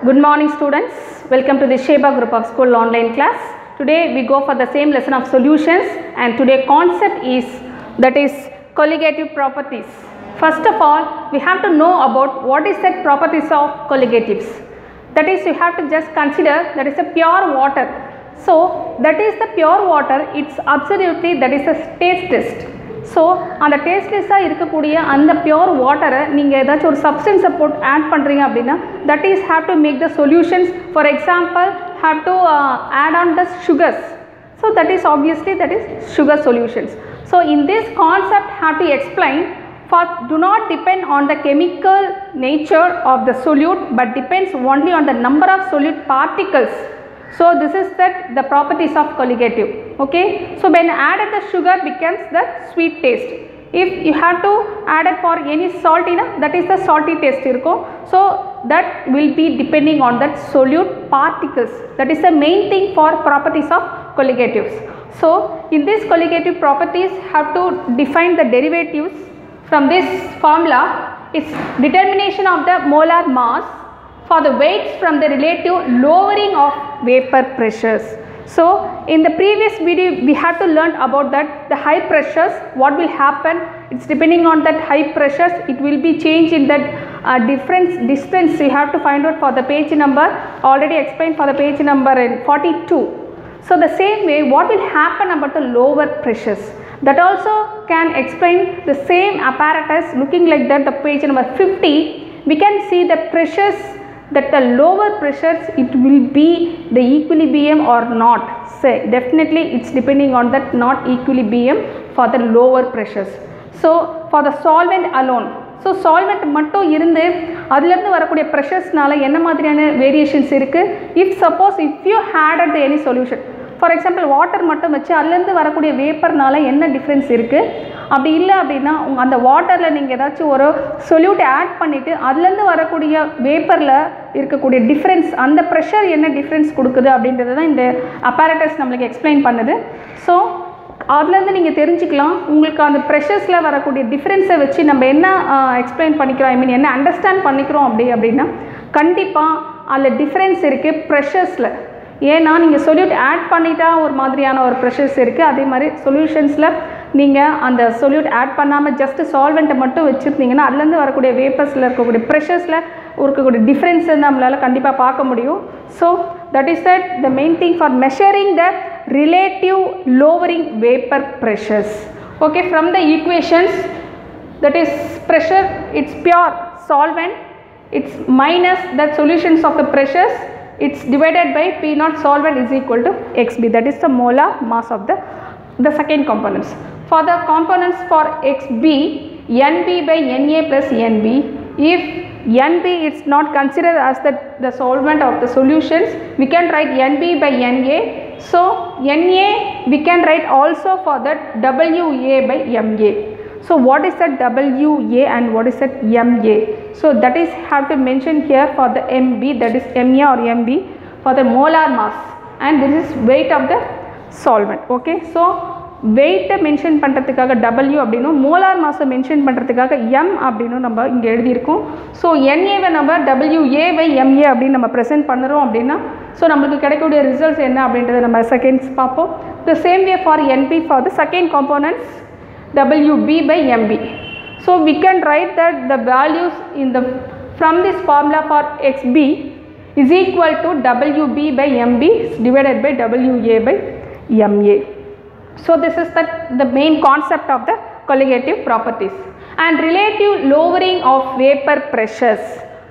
Good morning students, welcome to the Sheba group of school online class. Today we go for the same lesson of solutions and today concept is that is colligative properties. First of all we have to know about what is the properties of colligatives. That is you have to just consider that is a pure water. So that is the pure water, it's absolutely that is a taste test. So அந்த டேஸ்ட்லெஸ்ஸாக இருக்கக்கூடிய அந்த pure வாட்டரை நீங்கள் ஏதாச்சும் ஒரு சப்ஸ்டன்ஸை போட்டு add பண்ணுறீங்க அப்படின்னா that is have to make the solutions. For example have to add on the sugars. So that is obviously that is sugar solutions. So in this concept have to explain for do not depend on the chemical nature of the solute but depends only on the number of solute particles. So this is the properties of colligative. Okay, so when added the sugar becomes the sweet taste. If you have to add it for any salt that is the salty taste irko. So that will be depending on that solute particles. That is the main thing for properties of colligatives. So in this colligative properties have to define the derivatives. From this formula is determination of the molar mass for the weights from the relative lowering of vapor pressures. So in the previous video we had to learn about that the high pressures what will happen, it's depending on that high pressures it will be changed in that difference distance you have to find out for the page number already explained for the page number 42. So the same way what will happen about the lower pressures, that also can explain the same apparatus looking like that the page number 50 we can see the pressures that the lower pressures it will be the equilibrium or not. Say definitely it's depending on that not equilibrium for the lower pressures. So for the solvent alone, so solvent மட்டும் இருந்து அதிலிருந்து வரக்கூடிய pressures-னால என்ன மாதிரியான variations இருக்கு. If suppose if you added the any solution, for example water மட்டும் வச்சு அதிலிருந்து வரக்கூடிய வேப்பர்னால என்ன டிஃப்ரென்ஸ் இருக்குது. அப்படி இல்லை அப்படின்னா அந்த வாட்டரில் நீங்கள் ஏதாச்சும் ஒரு சொல்யூட் ஆட் பண்ணிவிட்டு அதுலேருந்து வரக்கூடிய வேப்பரில் இருக்கக்கூடிய டிஃப்ரென்ஸ் அந்த ப்ரெஷர் என்ன டிஃப்ரென்ஸ் கொடுக்குது அப்படின்றது தான் இந்த அப்பேரட்டஸ் நம்மளுக்கு எக்ஸ்பிளைன் பண்ணுது. ஸோ அதுலேருந்து நீங்கள் தெரிஞ்சுக்கலாம் உங்களுக்கு அந்த ப்ரெஷர்ஸில் வரக்கூடிய டிஃப்ரென்ஸை வச்சு நம்ம என்ன எக்ஸ்பிளைன் பண்ணிக்கிறோம், ஐ மீன் என்ன அண்டர்ஸ்டாண்ட் பண்ணிக்கிறோம் அப்படின்னா கண்டிப்பாக அதில் டிஃப்ரென்ஸ் இருக்குது ப்ரெஷர்ஸில். ஏன்னா நீங்கள் சொல்யூட் ஆட் பண்ணிட்டா ஒரு மாதிரியான ஒரு ப்ரெஷர்ஸ் இருக்குது, அதே மாதிரி சொல்யூஷன்ஸில் நீங்கள் அந்த சொல்யூட் ஆட் பண்ணாமல் ஜஸ்ட் சால்வெண்ட்டை மட்டும் வச்சுருந்தீங்கன்னா அதுலேருந்து வரக்கூடிய வேப்பர்ஸில் இருக்கக்கூடிய ப்ரெஷர்ஸில் இருக்கக்கூடிய டிஃப்ரென்ஸை நம்மளால் கண்டிப்பாக பார்க்க முடியும். So that is the main thing for measuring the relative lowering vapour pressures. Okay, from the equations that is pressure it's pure solvent, it's minus the solutions of the pressures, it's divided by P naught solvent is equal to XB, that is the molar mass of the second components. For the components for XB, NB by NA plus NB, if NB is not considered as the solvent of the solutions, we can write NB by NA. So NA we can write also for that WA by MA. So what is that WA and what is that MA? So that is have to mention here for the MB, that is MA or MB for the molar mass, and this is weight of the solvent. Okay, so weight mention பண்ணுறதுக்காக W அப்படின்னும் molar மாஸை mention பண்ணுறதுக்காக M அப்படின்னு நம்ம இங்கே எழுதியிருக்கோம். So NAவை நம்ம WA by MA அப்படின்னு நம்ம ப்ரெசென்ட் பண்ணுறோம் அப்படின்னா ஸோ நம்மளுக்கு கிடைக்கக்கூடிய ரிசல்ட்ஸ் என்ன அப்படின்றத நம்ம செகண்ட்ஸ் பார்ப்போம். த same way for NB for the second components WB by MB. So we can write that the values in the from this formula for XB is equal to WB by MB divided by WA by MA. So this is the main concept of the colligative properties. And relative lowering of vapor pressures.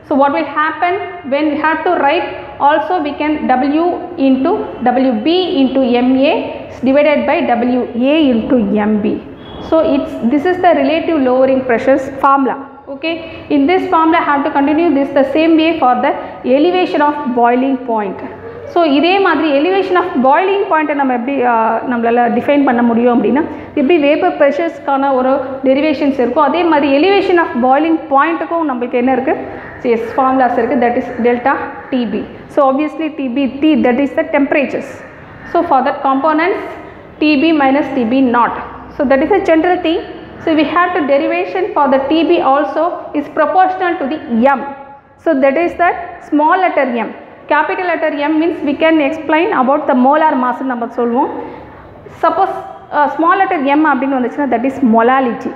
So what will happen when we have to write also we can W into WB into MA divided by WA into MB. So this is the relative lowering pressures formula. Okay, in this formula I have to continue this the same way for the elevation of boiling point. So இதே மாதிரி elevation of boiling point நம்ம எப்படி நம்மளால define பண்ண முடியும் அப்படின்னா எப்படி vapour ப்ரெஷர்ஸ்க்கான ஒரு டெரிவேஷன்ஸ் இருக்கும் அதே மாதிரி elevation of boiling pointக்கும் நம்மளுக்கு என்ன இருக்குது எஸ் ஃபார்முலாஸ் இருக்குது, that is delta TB. So obviously T that is the temperatures. So for that components TB minus TB naught. So that is a general thing. So we have to derivation for the TB also is proportional to the M. So that is that small letter m. Capital letter M means we can explain about the molar mass நம்ம சொல்லுவோம். Suppose small letter m அப்படின்னு வந்துச்சுன்னா that is molality.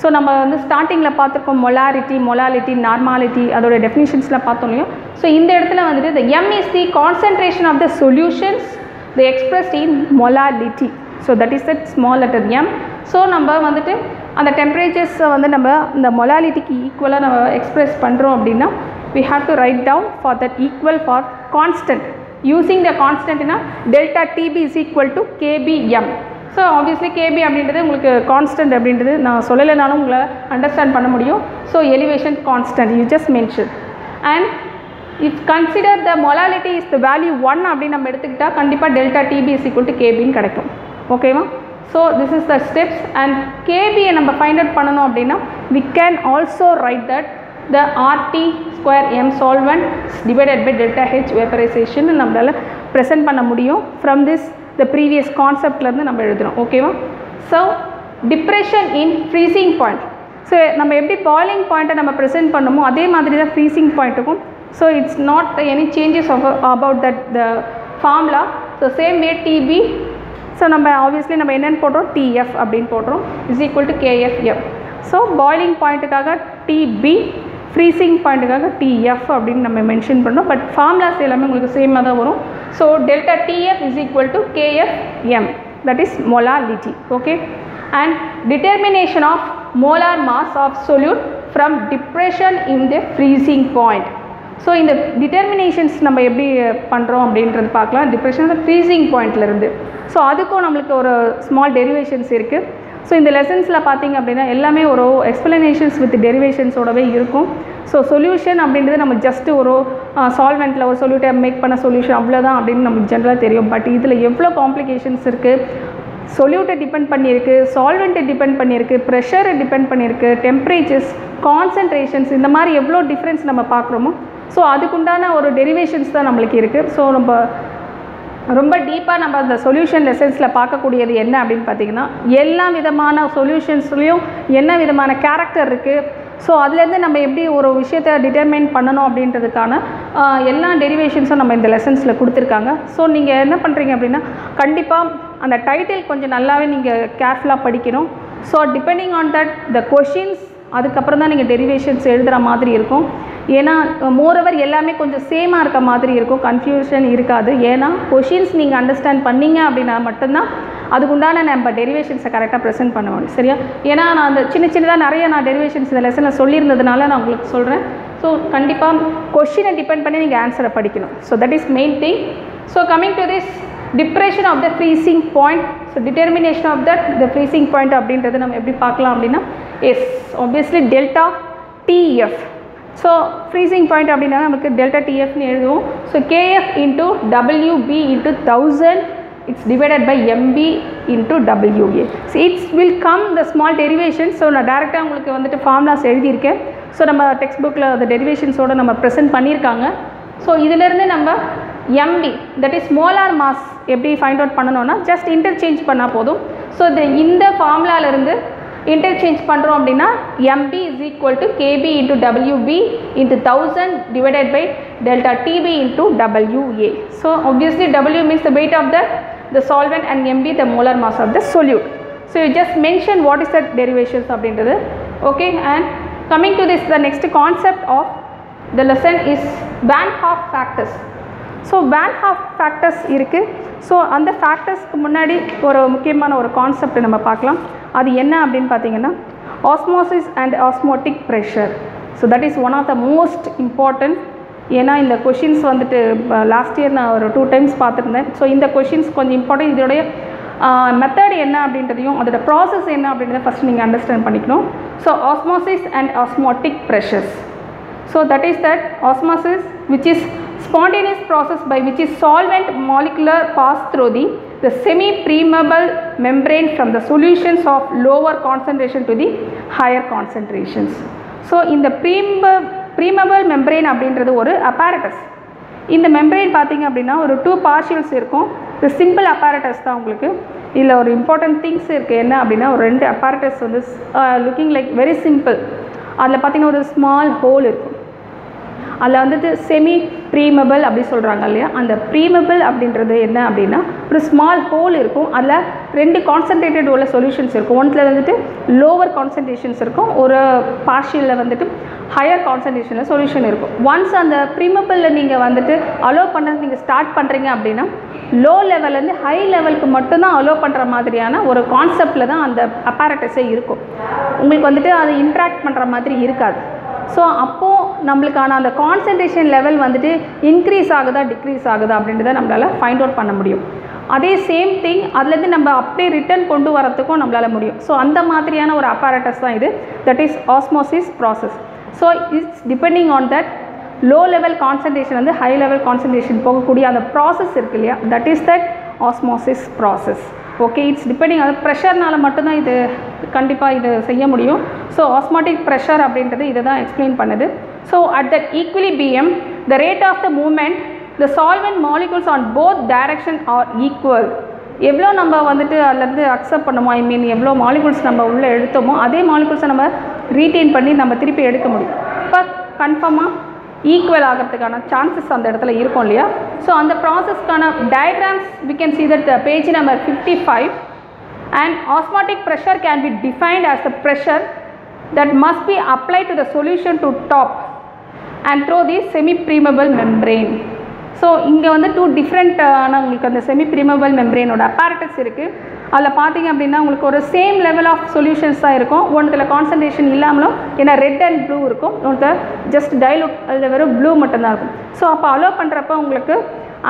So நம்ம வந்து ஸ்டார்டிங்கில் பார்த்துருக்கோம் molality normality அதோட டெஃபினிஷன்ஸில் பார்த்தோம் இல்லையோ. ஸோ இந்த இடத்துல வந்துட்டு the m is the concentration of the solutions they expressed in molality. So that is that small letter m. So நம்ம வந்துட்டு அந்த டெம்பரேச்சர்ஸை வந்து நம்ம இந்த மொலாலிட்டிக்கு ஈக்குவலாக நம்ம எக்ஸ்ப்ரெஸ் பண்ணுறோம் அப்படின்னா we have to write down for that equal for constant. Using the constant in a delta TB is equal to KBM. So obviously KB அப்படின்றது உங்களுக்கு கான்ஸ்டன்ட் அப்படின்றது நான் சொல்லலைனாலும் உங்களை அண்டர்ஸ்டாண்ட் பண்ண முடியும். So elevation constant you just mention and if consider the molality is the value 1 அப்படின்னு நம்ம எடுத்துக்கிட்டால் கண்டிப்பாக delta TB is equal to கேபின்னு கிடைக்கும். ஓகேவா? So this is the steps and கேபியை நம்ம ஃபைண்ட் அவுட் பண்ணணும் அப்படின்னா we can also write that the RT square m solvent divided by delta H vaporization நம்மளால் present பண்ண முடியும். From this the previous concept இருந்து நம்ம எழுதுறோம். ஓகேவா? So depression in freezing point. So நம்ம எப்படி பாயிலிங் பாயிண்ட்டை நம்ம ப்ரெசென்ட் பண்ணமோ அதே மாதிரி தான் ஃப்ரீசிங் பாயிண்ட்டுக்கும். So it's not any changes about that the formula. So same way TB. So நம்ம ஆப்வியஸ்லி நம்ம என்னென்னு போடுறோம் டிஎஃப் அப்படின்னு போடுறோம் is equal to KFF. So boiling பாயிண்ட்டுக்காக டிபி, ஃப்ரீசிங் பாயிண்ட்டுக்காக டிஎஃப் அப்படின்னு நம்ம மென்ஷன் பண்ணோம். பட் ஃபார்முலாஸ் எல்லாமே உங்களுக்கு சேமாக தான் வரும். So delta TF is equal to KFM, that is molality. Okay, and determination of molar mass of solute from depression in the freezing point. So இந்த டிட்டர்மினேஷன்ஸ் நம்ம எப்படி பண்ணுறோம் அப்படின்றது பார்க்கலாம். டிப்ரெஷன் ஃப்ரீசிங் பாயிண்ட்லேருந்து. ஸோ அதுக்கும் நம்மளுக்கு ஒரு ஸ்மால் டெரிவேஷன்ஸ் இருக்குது. ஸோ இந்த லெசன்ஸில் பார்த்திங்க அப்படின்னா எல்லாமே ஒரு எக்ஸ்ப்ளனேஷன்ஸ் வித் டெரிவேஷன்ஸோடவே இருக்கும். ஸோ சொல்யூஷன் அப்படின்றது நம்ம ஜஸ்ட்டு ஒரு சால்வெண்ட்டில் ஒரு சொல்யூட்டை மேக் பண்ண சொல்யூஷன் அவ்வளோதான் அப்படின்னு நமக்கு ஜென்ரலாக தெரியும். பட் இதில் எவ்வளோ காம்ப்ளிகேஷன்ஸ் இருக்குது, சொல்யூட்டை டிபெண்ட் பண்ணியிருக்கு, சால்வெண்ட்டை டிபெண்ட் பண்ணியிருக்கு, ப்ரெஷரை டிபெண்ட் பண்ணியிருக்கு, டெம்பரேச்சர்ஸ், கான்சன்ட்ரேஷன்ஸ், இந்த மாதிரி எவ்வளோ டிஃப்ரென்ஸ் நம்ம பார்க்குறோமோ ஸோ அதுக்குண்டான ஒரு டெரிவேஷன்ஸ் தான் நம்மளுக்கு இருக்குது. ஸோ நம்ம ரொம்ப டீப்பாக நம்ம அந்த சொல்யூஷன் லெசன்ஸில் பார்க்கக்கூடியது என்ன அப்படின்னு பார்த்திங்கன்னா எல்லா விதமான சொல்யூஷன்ஸ்லேயும் என்ன விதமான கேரக்டர் இருக்குது, ஸோ அதுலேருந்து நம்ம எப்படி ஒரு விஷயத்தை டிட்டர்மைன் பண்ணணும் அப்படின்றதுக்கான எல்லா டெரிவேஷன்ஸும் நம்ம இந்த லெசன்ஸில் கொடுத்துருக்காங்க. ஸோ நீங்கள் என்ன பண்ணுறீங்க அப்படின்னா கண்டிப்பாக அந்த டைட்டில் கொஞ்சம் நல்லாவே நீங்கள் கேர்ஃபுல்லாக படிக்கணும். So depending on that the questions அதுக்கப்புறம் தான் நீங்கள் டெரிவேஷன்ஸ் எழுதுகிற மாதிரி இருக்கும். ஏன்னா மோரோவர் எல்லாமே கொஞ்சம் சேமாக இருக்க மாதிரி இருக்கும், கன்ஃபியூஷன் இருக்காது. ஏன்னா கொஷின்ஸ் நீங்கள் அண்டர்ஸ்டாண்ட் பண்ணிங்க அப்படின்னா மட்டும்தான் அதுக்குண்டான நம்ம டெரிவேஷன்ஸை கரெக்டாக ப்ரெசென்ட் பண்ணுவோம். சரியா? ஏன்னா நான் அந்த சின்னதாக நிறைய நான் டெரிவேஷன்ஸ் இந்த லெசனில் சொல்லியிருந்ததுனால நான் உங்களுக்கு சொல்கிறேன். ஸோ கண்டிப்பாக கொஷினை டிபெண்ட் பண்ணி நீங்கள் ஆன்சரை படிக்கணும். So that is main thing. So coming to this depression of the freezing point. So determination of that the freezing point அப்படின்றது நம்ம எப்படி பார்க்கலாம் அப்படின்னா எஸ் obviously delta TF. So freezing point அப்படின்னா நமக்கு டெல்டா டிஎஃப்னு எழுதுவோம். So KF into WB into 1000 it's divided by MB into WA. So it's will come the small derivation. So நான் டேரெக்டாக உங்களுக்கு வந்துட்டு ஃபார்முலாஸ் எழுதியிருக்கேன். ஸோ நம்ம டெக்ஸ்ட் புக்கில் அந்த டெரிவேஷன்ஸோடு நம்ம ப்ரெசென்ட் பண்ணியிருக்காங்க. ஸோ இதிலேருந்து நம்ம MB that is molar mass எப்படி ஃபைண்ட் அவுட் பண்ணணும்னா ஜஸ்ட் இன்டர்சேஞ்ச் பண்ணால் போதும். ஸோ இந்த ஃபார்முலாவிலேருந்து இன்டர்சேஞ்ச் பண்ணுறோம் அப்படின்னா MB is equal to KB into WB into 1000 divided by delta TB into WA. So obviously W means the weight of the solvent and MB the molar mass of the solute. So you just mention what is the derivations அப்படின்றது. Okay, and coming to this the next concept of the lesson is Van Hoff factors. So Van Hoff factors இருக்குது. So அந்த ஃபேக்டர்ஸ்க்கு முன்னாடி ஒரு முக்கியமான ஒரு concept நம்ம பார்க்கலாம். அது என்ன அப்படின்னு பார்த்தீங்கன்னா osmosis and osmotic pressure. So that is one of the most important. ஏன்னா இந்த கொஷின்ஸ் வந்துட்டு லாஸ்ட் இயர் நான் ஒரு 2 times பார்த்துருந்தேன். ஸோ இந்த கொஷின்ஸ் கொஞ்சம் இம்பார்ட்டன்ட். இதோடைய மெத்தட் என்ன அப்படின்றதையும் அதோட ப்ராசஸ் என்ன அப்படின்றத ஃபஸ்ட் நீங்கள் அண்டர்ஸ்டாண்ட் பண்ணிக்கணும். So osmosis and osmotic pressures. So that is that osmosis, which is spontaneous process by which is solvent molecular pass through the semi-permeable membrane from the solutions of lower concentration to the higher concentrations. So in the permeable membrane அப்படின்றது ஒரு apparatus. இந்த membrane பார்த்திங்க அப்படின்னா ஒரு 2 partials இருக்கும். இது simple apparatus தான். உங்களுக்கு இதில் ஒரு இம்பார்ட்டன்ட் திங்ஸ் இருக்குது. என்ன அப்படின்னா ஒரு 2 apparatus வந்து லுக்கிங் லைக் வெரி சிம்பிள். அதில் பார்த்திங்கன்னா ஒரு ஸ்மால் ஹோல் இருக்கும். அதில் வந்துட்டு செமி ப்ரீமபிள் அப்படி சொல்கிறாங்க இல்லையா, அந்த ப்ரீமபிள் அப்படின்றது என்ன அப்படின்னா ஒரு ஸ்மால் ஹோல் இருக்கும், அதில் 2 கான்சன்ட்ரேட்டட் உள்ள சொல்யூஷன்ஸ் இருக்கும். ஒன்றில் வந்துட்டு லோவர் கான்சன்ட்ரேஷன்ஸ் இருக்கும், ஒரு பார்ஷியலில் வந்துட்டு ஹையர் கான்சன்ட்ரேஷனில் சொல்யூஷன் இருக்கும். ஒன்ஸ் அந்த ப்ரீமபிளில் நீங்கள் வந்துட்டு அலோவ் பண்ண நீங்கள் ஸ்டார்ட் பண்ணுறீங்க அப்படின்னா லோ லெவல்லேருந்து ஹை லெவலுக்கு மட்டும்தான் அலோவ் பண்ணுற மாதிரியான ஒரு கான்செப்டில் தான் அந்த அப்பாரட்டஸே இருக்கும். உங்களுக்கு வந்துட்டு அது இன்ட்ராக்ட் பண்ணுற மாதிரி இருக்காது. ஸோ அப்போது நம்மளுக்கான அந்த கான்சன்ட்ரேஷன் லெவல் வந்துட்டு இன்க்ரீஸ் ஆகுதா டிக்ரீஸ் ஆகுதா அப்படின்றத நம்மளால் ஃபைண்ட் அவுட் பண்ண முடியும். அதே சேம் திங் அதுலேருந்து நம்ம அப்படியே ரிட்டர்ன் கொண்டு வரத்துக்கும் நம்மளால் முடியும். ஸோ அந்த மாதிரியான ஒரு அப்பாரட்டஸ் தான் இது, that is osmosis process. So it's depending on that low level concentration வந்து ஹை லெவல் கான்சன்ட்ரேஷன் போகக்கூடிய அந்த ப்ராசஸ் இருக்கு இல்லையா, that is that osmosis process. Okay, it's depending அது ப்ரெஷர்னால மட்டும்தான் இது கண்டிப்பாக இது செய்ய முடியும். ஸோ ஆஸ்மாட்டிக் ப்ரெஷர் அப்படின்றது இதை தான் எக்ஸ்பிளைன் பண்ணுது. So at that equilibrium the rate of the movement the solvent molecules on both direction are equal. எவ்வளோ நம்ம வந்துட்டு அதுலேருந்து அக்செப்ட் பண்ணுமோ, ஐ மீன் எவ்வளோ மாலிகூல்ஸ் நம்ம உள்ளே எடுத்தோமோ அதே மாலிகூல்ஸை நம்ம ரீட்டெயின் பண்ணி நம்ம திருப்பி எடுக்க முடியும். இப்போ கன்ஃபார்மாக ஈக்குவல் ஆகிறதுக்கான சான்சஸ் அந்த இடத்துல இருக்கும் இல்லையா. ஸோ அந்த ப்ராசஸ்க்கான diagrams we can see that page number 55 and osmotic pressure can be defined as the pressure that must be applied to the solution to top and through the semi permeable membrane. So இங்கே வந்து 2 டிஃப்ரெண்ட்டான உங்களுக்கு அந்த semi ப்ரீமபிள் மெம்ப்ரெயினோட apparatus இருக்குது. அதில் பார்த்தீங்க அப்படின்னா உங்களுக்கு ஒரு சேம் லெவல் ஆஃப் சொல்யூஷன்ஸ் தான் இருக்கும். ஒன்றுத்தில் கான்சன்ட்ரேஷன் இல்லாமலும் ஏன்னா ரெட் அண்ட் ப்ளூ இருக்கும், ஒன்று ஜஸ்ட் டைலூட் அதில் வெறும் ப்ளூ மட்டும்தான் இருக்கும். ஸோ அப்போ அலோவ் பண்ணுறப்ப உங்களுக்கு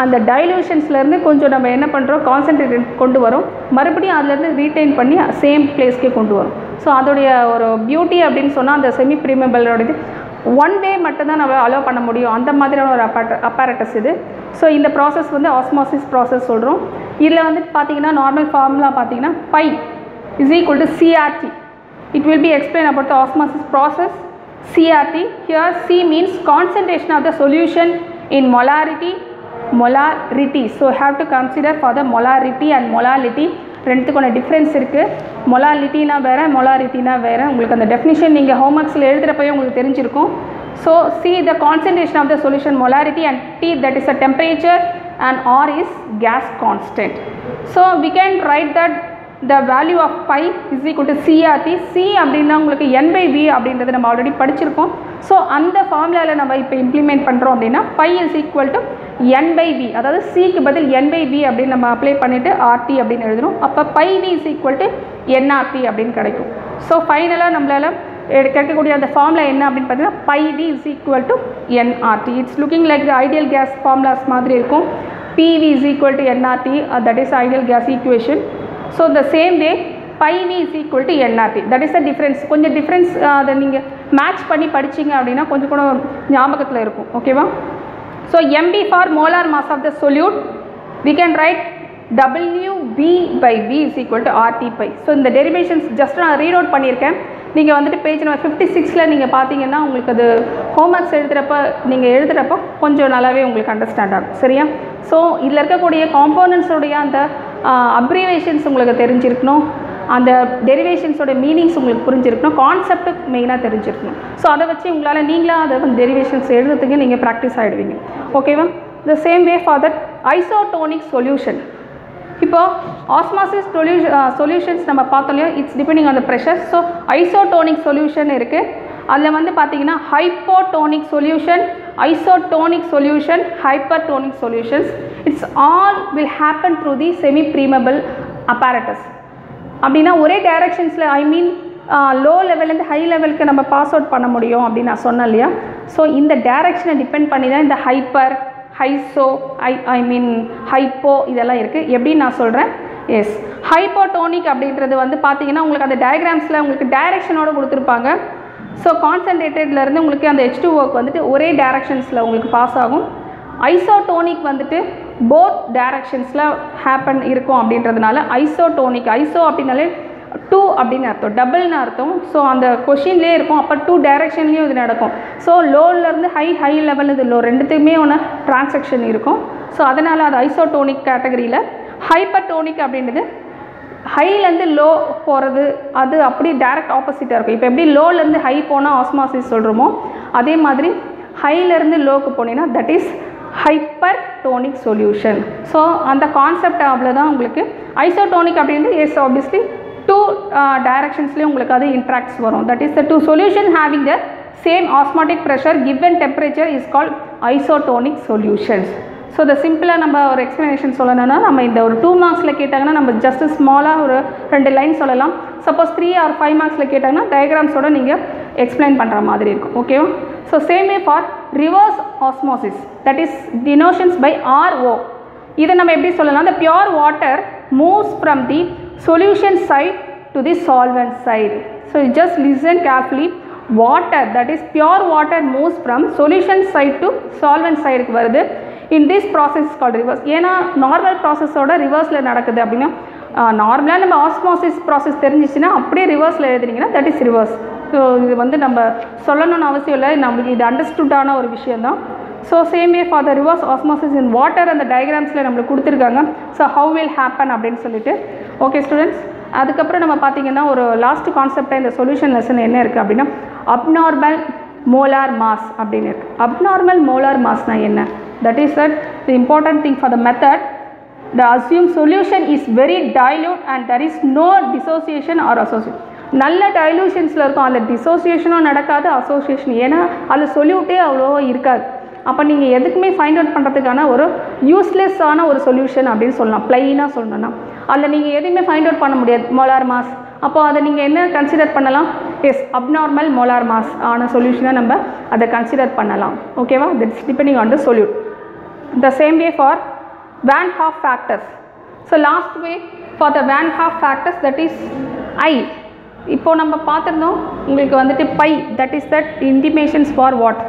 அந்த டைலூஷன்ஸ்லேருந்து கொஞ்சம் நம்ம என்ன பண்ணுறோம் கான்சன்ட்ரேட் கொண்டு வரும், மறுபடியும் அதுலேருந்து ரீட்டைன் பண்ணி சேம் பிளேஸ்க்கே கொண்டு வரும். ஸோ அதோடைய ஒரு பியூட்டி அப்படின்னு சொன்னால் அந்த செமி ப்ரீமபிளோடது ஒன் வே மட்டும்தான் நம்ம அலோவ் பண்ண முடியும், அந்த மாதிரியான ஒரு அப்பாரட்டஸ் இது. ஸோ இந்த ப்ராசஸ் வந்து ஆஸ்மாசிஸ் ப்ராசஸ் சொல்கிறோம். இதில் வந்து பார்த்தீங்கன்னா நார்மல் ஃபார்முலா பார்த்தீங்கன்னா pi is equal to CRT. It will be explain about the osmosis process. CRT here C means concentration of the solution in molarity. So have to consider for the molarity and molality. ரெண்டுத்துக்கான difference இருக்குது. மொலாலிட்டினா வேறு, மொலாரிட்டினா வேறு. உங்களுக்கு அந்த definition நீங்கள் ஹோம்ஒர்க்ஸில் எழுதுகிறப்பவே உங்களுக்கு தெரிஞ்சிருக்கும். So C the concentration of the solution molarity and T that is a temperature and R is gas constant. So we can write that the value of pi is equal to CRT. C அப்படின்னா உங்களுக்கு N/V அப்படின்றது நம்ம already படிச்சிருக்கோம். So அந்த ஃபார்முலாவில் நம்ம இப்போ implement பண்ணுறோம் அப்படின்னா pi is equal to N/V, அதாவது சிக்கு பதில் N/V அப்படின்னு நம்ம அப்ளை பண்ணிவிட்டு RT அப்படின்னு எழுதணும். அப்போ pi V is equal to NRT அப்படின்னு கிடைக்கும். ஸோ ஃபைனலாக நம்மளால் கிடைக்கக்கூடிய அந்த ஃபார்முலா என்ன அப்படின்னு பார்த்தீங்கன்னா pi V is equal to NRT. It's looking like the ideal case formulas மாதிரி இருக்கும். PV is equal to NRT, that is ideal gas equation. So the same way pi V is equal to NRT, that is the difference. கொஞ்சம் difference அதை நீங்கள் match பண்ணி படிச்சிங்க அப்படின்னா கொஞ்சம் கூட ஞாபகத்தில் இருக்கும். ஓகேவா? So MB for molar mass of the solute we can write WV/V is equal to RT pi. So இந்த டெரிவேஷன்ஸ் ஜஸ்ட் நான் ரீட் அவுட் பண்ணியிருக்கேன். நீங்கள் வந்துட்டு பேஜ் நம்பர் 56 நீங்கள் பார்த்தீங்கன்னா உங்களுக்கு அது ஹோம்ஒர்க்ஸ் நீங்கள் எழுதுகிறப்போ கொஞ்சம் நல்லாவே உங்களுக்கு அண்டர்ஸ்டாண்ட் ஆகும். சரியா? ஸோ இதில் இருக்கக்கூடிய காம்போனன்ட்ஸோடைய அந்த அப்ரிவேஷன்ஸ் உங்களுக்கு தெரிஞ்சிருக்கணும், அந்த டெரிவேஷன்ஸோட மீனிங்ஸ் உங்களுக்கு புரிஞ்சிருக்கணும், கான்செப்ட் மெயினாக தெரிஞ்சிருக்கணும். ஸோ அதை வச்சு உங்களால் நீங்களாக அதை டெரிவேஷன்ஸ் எழுதுறதுக்கு நீங்கள் ப்ராக்டிஸ் ஆகிடுவீங்க. ஓகேவா? The same way for that isotonic solution. இப்போ ஆஸ்மாசிஸ் சொல்யூஷன்ஸ் நம்ம பார்த்தோம் இல்லையா, it's depending on the pressure. So isotonic solution இருக்குது. அதில் வந்து பார்த்தீங்கன்னா hypotonic solution, isotonic solution, hypertonic solutions. It's all will happen through the semi permeable apparatus. அப்படின்னா ஒரே டைரக்ஷன்ஸில் ஐ மீன் லோ லெவல்லேருந்து ஹை லெவலுக்கு நம்ம பாஸ் அவுட் பண்ண முடியும் அப்படின்னு நான் சொன்னேன் இல்லையா. ஸோ இந்த டைரக்ஷனை டிபெண்ட் பண்ணி தான் இந்த ஹைப்பர், ஹைசோ, ஐ மீன் ஹைப்போ இதெல்லாம் இருக்குது. எப்படின்னு நான் சொல்கிறேன். எஸ், ஹைப்போடோனிக் அப்படின்றது வந்து பார்த்தீங்கன்னா உங்களுக்கு அந்த டயக்ராம்ஸில் உங்களுக்கு டைரெக்ஷனோடு கொடுத்துருப்பாங்க. ஸோ கான்சன்ட்ரேட்டட்லேருந்து உங்களுக்கு அந்த H2Oக்கு வந்துட்டு ஒரே டைரக்ஷன்ஸில் உங்களுக்கு பாஸ் ஆகும். ஐசோடோனிக் வந்துட்டு போத் டைரக்ஷன்ஸில் ஹேப்பன் இருக்கும் அப்படின்றதுனால ஐசோடோனிக். ஐசோ அப்படின்னாலே 2 அப்படின்னு அர்த்தம், டபுள்னு அர்த்தம். ஸோ அந்த கொஷின்லேயே இருக்கும். அப்போ 2 டைரக்ஷன்லேயும் இது நடக்கும். ஸோ லோவிலேருந்து ஹை லெவல் இது லோ ரெண்டுத்துக்குமே ஒன்று டிரான்சாக்ஷன் இருக்கும். ஸோ அதனால் அது ஐசோடோனிக் கேட்டகரியில். ஹைப்பர்டோனிக் அப்படின்றது ஹைலேருந்து லோ போகிறது, அது அப்படி டைரக்ட் ஆப்போசிட்டாக இருக்கும். இப்போ எப்படி லோலேருந்து ஹை போனால் ஆஸ்மாசிஸ் சொல்கிறோமோ அதே மாதிரி ஹைலேருந்து லோக்கு போனீங்கன்னா that is hypertonic solution. So அந்த கான்செப்ட் அவ்வளோதான் உங்களுக்கு. ஐசோடோனிக் அப்படின்றது எஸ் ஆப்வியஸ்லி டூ டைரக்ஷன்ஸ்லேயும் உங்களுக்கு அது இன்ட்ராக்ட்ஸ் வரும். That is the two solution having the same osmotic pressure given temperature is called isotonic solutions. ஸோ இந்த சிம்பிளாக நம்ம ஒரு எக்ஸ்ப்ளனேஷன் சொல்லணும்னா நம்ம இந்த ஒரு 2 மார்க்ஸில் கேட்டாங்கன்னா நம்ம ஜஸ்ட் ஸ்மாலாக ஒரு 2 லைன் சொல்லலாம். சப்போஸ் 3 or 5 மார்க்ஸில் கேட்டாங்கன்னா டயக்ராம்ஸோட நீங்கள் எக்ஸ்பிளைன் பண்ணுற மாதிரி இருக்கும். ஓகேவா? So same way for reverse osmosis that is denotations by RO. இதை நம்ம எப்படி சொல்லலாம்? the pure water moves from the solution side to the solvent side. So just listen carefully. Water, that is pure water, moves from solution side to solvent side க்கு வருது. In this process is called reverse. ஏன்னா normal ப்ராசஸோட ரிவர்ஸில் நடக்குது அப்படின்னா நார்மலாக நம்ம osmosis process தெரிஞ்சிச்சுன்னா அப்படியே ரிவர்ஸில் எழுதுனீங்கன்னா தட் இஸ் ரிவர்ஸ். ஸோ இது வந்து நம்ம சொல்லணும்னு அவசியம் இல்லை, நம்மளுக்கு இது அண்டர்ஸ்டுட்டான ஒரு விஷயந்தான். So same way for the reverse osmosis in water அந்த டயக்ராம்ஸில் நம்மளுக்கு கொடுத்துருக்காங்க. ஸோ ஹவு வில் ஹேப்பன் அப்படின்னு சொல்லிட்டு. ஓகே ஸ்டூடெண்ட்ஸ், அதுக்கப்புறம் நம்ம பார்த்திங்கன்னா ஒரு லாஸ்ட் கான்செப்டாக இந்த சொல்யூஷன் லெசன் என்ன இருக்குது அப்படின்னா அப்நார்மல் மோலார் மாஸ் அப்படின்னு இருக்குது. அப்நார்மல் மோலார் மாஸ்னால் என்ன? That is that the important thing for the method, the assumed solution is very dilute and there is no dissociation or association. நல்ல டைலூஷன்ஸில் இருக்கும், அந்த டிசோசியேஷனும் நடக்காது, அசோசியேஷன், ஏன்னா அதில் சொல்யூட்டே அவ்வளோ இருக்காது. அப்போ நீங்கள் எதுக்குமே ஃபைண்ட் அவுட் பண்ணுறதுக்கான ஒரு யூஸ்லெஸ்ஸான ஒரு சொல்யூஷன் அப்படின்னு சொல்லலாம். ப்ளைனாக சொல்லணும்னா அதில் நீங்கள் எதுவுமே ஃபைண்ட் அவுட் பண்ண முடியாது மோலார் மாஸ். அப்போது அதை நீங்கள் என்ன கன்சிடர் பண்ணலாம்? எஸ், அப்நார்மல் மோலார் மாஸ் ஆன சொல்யூஷனை நம்ம அதை கன்சிடர் பண்ணலாம். ஓகேவா? That's depending on the solute. The same way for Van Hoff factors. So last way for the Van Hoff factors, that is I. இப்போ நம்ம பார்த்துருந்தோம் உங்களுக்கு வந்துட்டு pi, that is that intimations for what?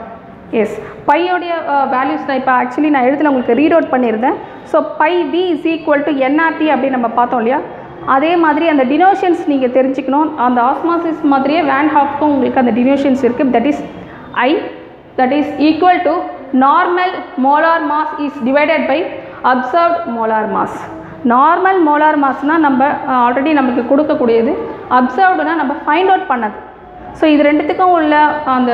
Yes, பையோடைய values நான் இப்போ actually நான் எழுத்துல உங்களுக்கு ரீட் அவுட் பண்ணியிருந்தேன். So pi V is equal to nRT அப்படின்னு நம்ம பார்த்தோம் இல்லையா? அதே மாதிரி அந்த டினோஷன்ஸ் நீங்கள் தெரிஞ்சுக்கணும். அந்த ஆஸ்மாசிஸ் மாதிரியே வேன் ஹாஃப்க்கும் உங்களுக்கு அந்த டினோஷன்ஸ் இருக்குது. That is I, that is equal to normal molar mass is divided by observed molar mass. Normal molar மாஸ்னால் நம்ம ஆல்ரெடி நமக்கு கொடுக்கக்கூடியது, அப்சர்வ்டுனா நம்ம ஃபைண்ட் அவுட் பண்ணது. ஸோ இது ரெண்டுத்துக்கும் உள்ள அந்த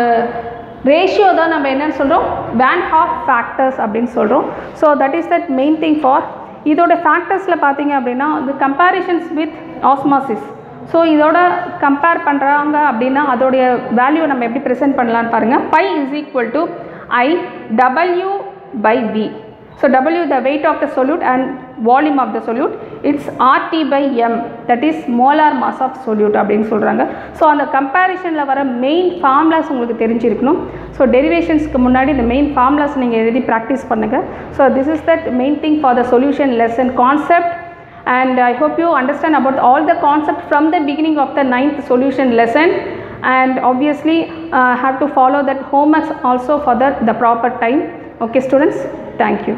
ரேஷியோ தான் நம்ம என்னன்னு சொல்கிறோம்? வேன் ஹாஃப் ஃபேக்டர்ஸ் அப்படின்னு சொல்கிறோம். So that is that main thing for இதோட ஃபேக்டர்ஸில் பார்த்தீங்க அப்படின்னா இந்த கம்பேரிஷன்ஸ் வித் ஆஸ்மாசிஸ். ஸோ இதோட கம்பேர் பண்ணுறாங்க அப்படின்னா அதோடைய வேல்யூ நம்ம எப்படி ப்ரெசென்ட் பண்ணலான்னு பாருங்கள். Pi is equal to I W by V. So W the weight of the solute and volume of the solute, it's RT by M, that is molar mass of solute அப்படின்னு சொல்கிறாங்க. So அந்த கம்பேரிஷனில் வர main formulas உங்களுக்கு தெரிஞ்சிருக்கணும். So டெரிவேஷன்ஸ்க்கு முன்னாடி இந்த main formulas நீங்கள் எழுதி ப்ராக்டிஸ் பண்ணுங்கள். So this is that main thing for the solution lesson concept. And I hope you understand about all the concepts from the beginning of the 9th solution lesson, and obviously have to follow that homeworks also for the proper time. Okay students, thank you.